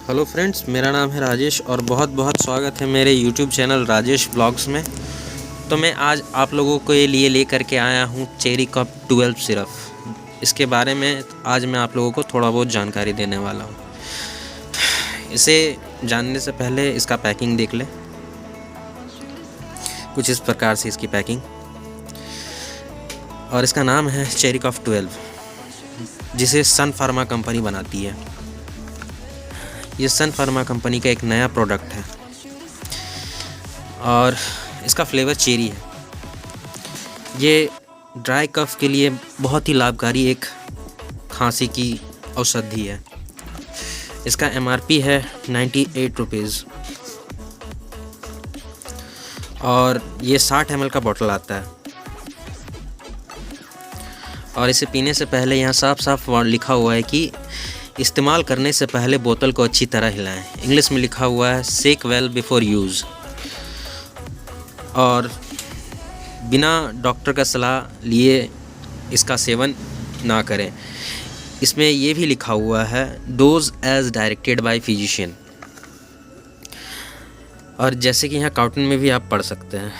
Hello friends, मेरा नाम है राजेश और बहुत बहुत स्वागत है मेरे यूट्यूब चैनल राजेश ब्लॉग्स में। तो मैं आज आप लोगों के लिए लेकर के आया हूँ चेरी कप 12 सिरप। इसके बारे में आज मैं आप लोगों को थोड़ा बहुत जानकारी देने वाला हूँ। इसे जानने से पहले इसका पैकिंग देख लें। कुछ इस प्रकार से इसकी पैकिंग, और इसका नाम है चेरी कप 12, जिसे सन फार्मा कंपनी बनाती है। ये सन फार्मा कंपनी का एक नया प्रोडक्ट है और इसका फ्लेवर चेरी है। ये ड्राई कफ के लिए बहुत ही लाभकारी एक खांसी की औषधि है। इसका MRP है 98 रुपीज़ और ये 60 ml का बोतल आता है। और इसे पीने से पहले यहाँ साफ साफ लिखा हुआ है कि इस्तेमाल करने से पहले बोतल को अच्छी तरह हिलाएं। इंग्लिश में लिखा हुआ है शेक वेल बिफोर यूज़। और बिना डॉक्टर का सलाह लिए इसका सेवन ना करें। इसमें ये भी लिखा हुआ है dose as directed by physician. और जैसे कि यहाँ कार्टून में भी आप पढ़ सकते हैं,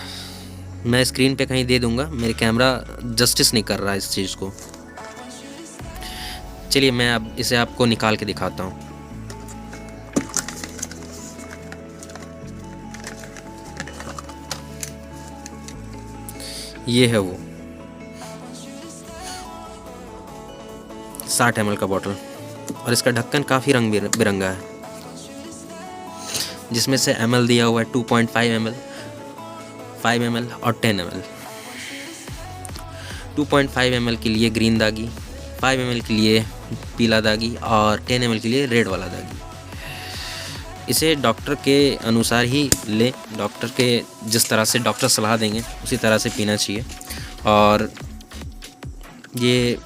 मैं स्क्रीन पे कहीं दे दूँगा, मेरे कैमरा जस्टिस नहीं कर रहा इस चीज़ को। चलिए मैं अब इसे आपको निकाल के दिखाता हूँ। ये है वो 60 ml का बॉटल और इसका ढक्कन काफ़ी रंग बिरंगा है, जिसमें से ml दिया हुआ है 2.5 ml, 5 ml और 10 ml। 2.5 ml के लिए ग्रीन दागी, 5 ml के लिए पीला दागी और 10 ml के लिए रेड वाला दागी। इसे डॉक्टर के अनुसार ही लें। डॉक्टर के जिस तरह से डॉक्टर सलाह देंगे उसी तरह से पीना चाहिए। और ये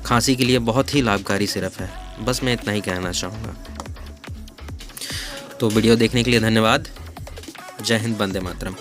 खांसी के लिए बहुत ही लाभकारी सिरप है। बस मैं इतना ही कहना चाहूँगा। तो वीडियो देखने के लिए धन्यवाद। जय हिंद, वंदे मातरम।